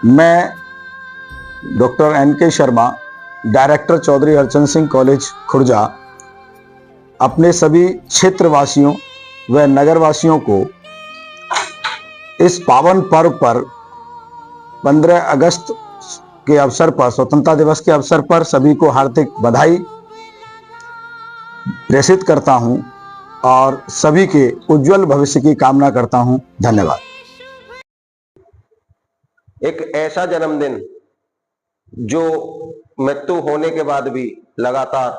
मैं doctor NK Sharma, director Chaudhary Harchand Singh college Khurja, अपने सभी क्षेत्रवासियों व नगरवासियों को इस पावन पर्व पर 15 अगस्त के अवसर पर, स्वतंत्रता दिवस के अवसर पर सभी को हार्दिक बधाई प्रेषित करता हूं और सभी के उज्जवल भविष्य की कामना करता हूं। धन्यवाद। एक ऐसा जन्मदिन जो मृत्यु होने के बाद भी लगातार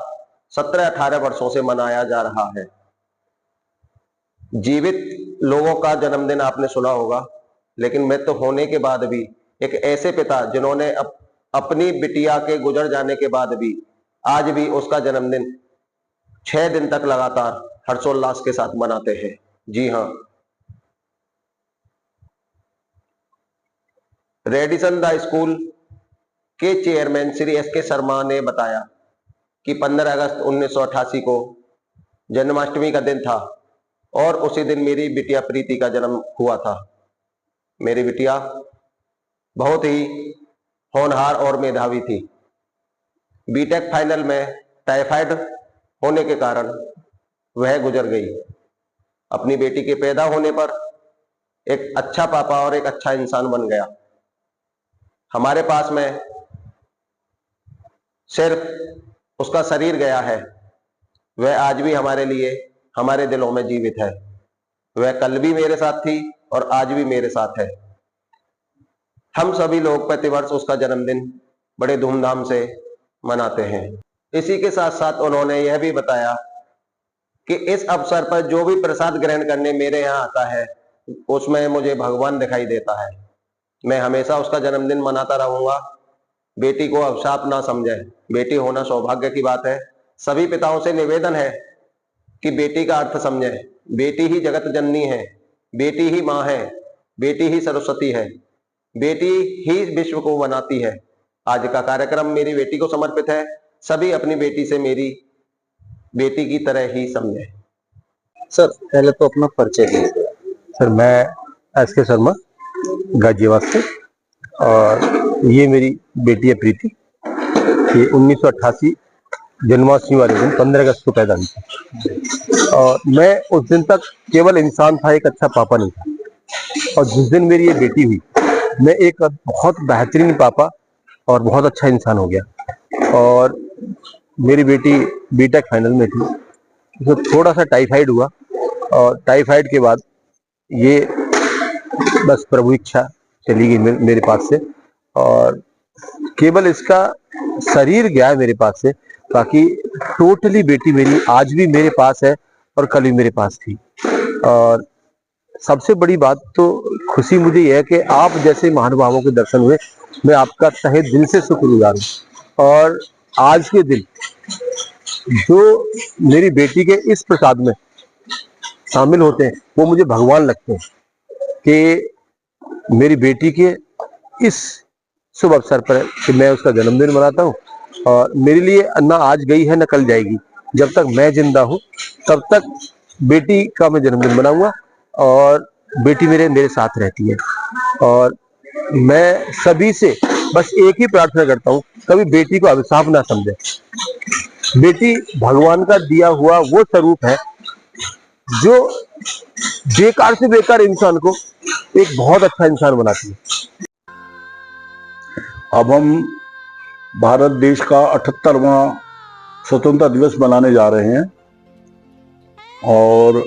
17-18 वर्षों से मनाया जा रहा है। जीवित लोगों का जन्मदिन आपने सुना होगा, लेकिन मृत्यु होने के बाद भी एक ऐसे पिता जिन्होंने अपनी बिटिया के गुजर जाने के बाद भी आज भी उसका जन्मदिन 6 दिन तक लगातार हर्षोल्लास के साथ मनाते हैं। जी हाँ, रेडिसन द स्कूल के चेयरमैन श्री SK शर्मा ने बताया कि 15 अगस्त 1988 को जन्माष्टमी का दिन था और उसी दिन मेरी बिटिया प्रीति का जन्म हुआ था। मेरी बिटिया बहुत ही होनहार और मेधावी थी। बीटेक फाइनल में टाइफाइड होने के कारण वह गुजर गई। अपनी बेटी के पैदा होने पर एक अच्छा पापा और एक अच्छा इंसान बन गया। हमारे पास में सिर्फ उसका शरीर गया है, वह आज भी हमारे लिए हमारे दिलों में जीवित है। वह कल भी मेरे साथ थी और आज भी मेरे साथ है। हम सभी लोग प्रतिवर्ष उसका जन्मदिन बड़े धूमधाम से मनाते हैं। इसी के साथ साथ उन्होंने यह भी बताया कि इस अवसर पर जो भी प्रसाद ग्रहण करने मेरे यहाँ आता है उसमें मुझे भगवान दिखाई देता है। मैं हमेशा उसका जन्मदिन मनाता रहूंगा। बेटी को अभिशाप ना समझे, बेटी होना सौभाग्य की बात है। सभी पिताओं से निवेदन है कि बेटी का अर्थ समझें। बेटी ही जगत जननी है, बेटी ही माँ है, बेटी ही सरस्वती है, बेटी ही विश्व को बनाती है। आज का कार्यक्रम मेरी बेटी को समर्पित है। सभी अपनी बेटी से मेरी बेटी की तरह ही समझें। सर, पहले तो अपना परिचय दीजिए। सर, मैं SK शर्मा, गाजियाबाद से, और ये मेरी बेटी है प्रीति। ये 1988 जन्माष्टमी वाले दिन 15 अगस्त को पैदा हुई थी और मैं उस दिन तक केवल इंसान था, एक अच्छा पापा नहीं था। और जिस दिन मेरी ये बेटी हुई, मैं एक बहुत बेहतरीन पापा और बहुत अच्छा इंसान हो गया। और मेरी बेटी बीटेक फाइनल में थी, तो थोड़ा सा टाइफाइड हुआ और टाइफाइड के बाद ये बस प्रभु इच्छा चली गई मेरे पास से, और केवल इसका शरीर गया है मेरे पास से। बाकी टोटली बेटी मेरी आज भी मेरे पास है और कल भी मेरे पास थी। और सबसे बड़ी बात तो खुशी मुझे यह है कि आप जैसे महानुभावों के दर्शन हुए। मैं आपका तहे दिल से शुक्रगुजार हूँ। और आज के दिन जो मेरी बेटी के इस प्रसाद में शामिल होते हैं वो मुझे भगवान लगते हैं कि मेरी बेटी के इस शुभ अवसर पर कि मैं उसका जन्मदिन मनाता हूँ। और मेरे लिए ना आज गई है ना कल जाएगी। जब तक मैं जिंदा हूँ तब तक बेटी का मैं जन्मदिन मनाऊंगा और बेटी मेरे साथ रहती है। और मैं सभी से बस एक ही प्रार्थना करता हूँ, कभी बेटी को अभिशाप ना समझे। बेटी भगवान का दिया हुआ वो स्वरूप है जो बेकार से बेकार इंसान को एक बहुत अच्छा इंसान बनाती है। अब हम भारत देश का 78वां स्वतंत्रता दिवस मनाने जा रहे हैं और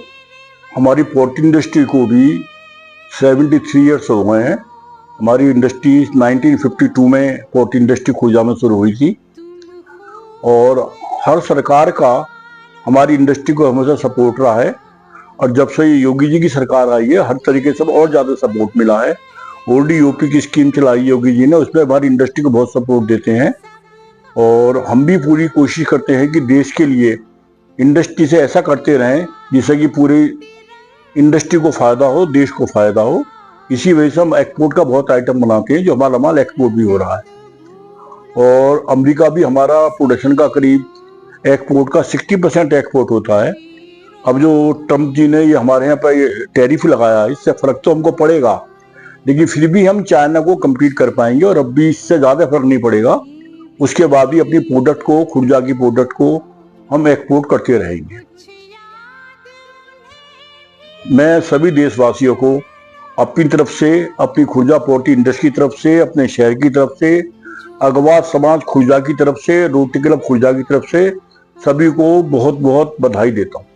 हमारी पोर्ट इंडस्ट्री को भी 73 ईयर्स हो गए हैं। हमारी इंडस्ट्री 1952 में पोर्ट इंडस्ट्री खुर्जा में शुरू हुई थी और हर सरकार का हमारी इंडस्ट्री को हमेशा सपोर्ट रहा है। और जब से योगी जी की सरकार आई है हर तरीके से और ज़्यादा सपोर्ट मिला है। ODOP की स्कीम चलाई योगी जी ने, उसमें हमारी इंडस्ट्री को बहुत सपोर्ट देते हैं। और हम भी पूरी कोशिश करते हैं कि देश के लिए इंडस्ट्री से ऐसा करते रहें जिससे कि पूरी इंडस्ट्री को फ़ायदा हो, देश को फ़ायदा हो। इसी वजह से हम एक्सपोर्ट का बहुत आइटम बनाते हैं, जो हमारा माल एक्सपोर्ट भी हो रहा है। और अमेरिका भी हमारा प्रोडक्शन का करीब एक्सपोर्ट का 60% एक्सपोर्ट होता है। अब जो ट्रम्प जी ने ये हमारे यहाँ पर टैरिफ लगाया, इससे फ़र्क तो हमको पड़ेगा, लेकिन फिर भी हम चाइना को कम्पीट कर पाएंगे और अब भी इससे ज़्यादा फर्क नहीं पड़ेगा। उसके बाद भी अपनी प्रोडक्ट को, खुर्जा की प्रोडक्ट को हम एक्सपोर्ट करते रहेंगे। मैं सभी देशवासियों को अपनी तरफ से, अपनी खुर्जा पोल्ट्री इंडस्ट्री की तरफ से, अपने शहर की तरफ से, अगवा समाज खुर्जा की तरफ से, रोटरी क्लब खुर्जा की तरफ से सभी को बहुत बहुत बधाई देता हूँ।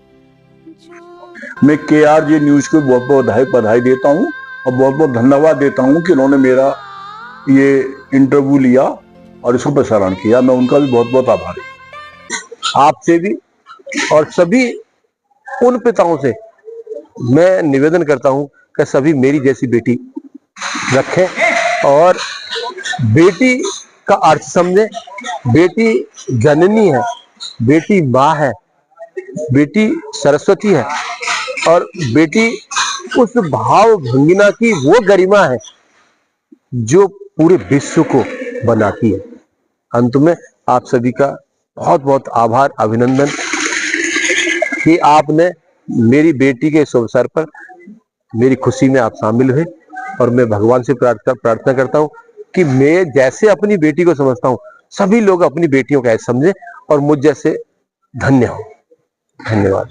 मैं KRJ न्यूज़ को बहुत बहुत बधाई देता हूँ और बहुत बहुत धन्यवाद देता हूँ कि उन्होंने मेरा ये इंटरव्यू लिया और इसको प्रसारण किया। मैं उनका भी बहुत बहुत आभारी हूँ। आपसे भी और सभी उन पिताओं से मैं निवेदन करता हूं कि सभी मेरी जैसी बेटी रखें और बेटी का अर्थ समझें। बेटी जननी है, बेटी माँ है, बेटी सरस्वती है और बेटी उस भाव भंगिमा की वो गरिमा है जो पूरे विश्व को बनाती है। अंत में आप सभी का बहुत बहुत आभार, अभिनंदन कि आपने मेरी बेटी के इस अवसर पर मेरी खुशी में आप शामिल हुए। और मैं भगवान से प्रार्थना करता हूं कि मैं जैसे अपनी बेटी को समझता हूं, सभी लोग अपनी बेटियों को ऐसे समझें और मुझ जैसे धन्य हो। धन्यवाद।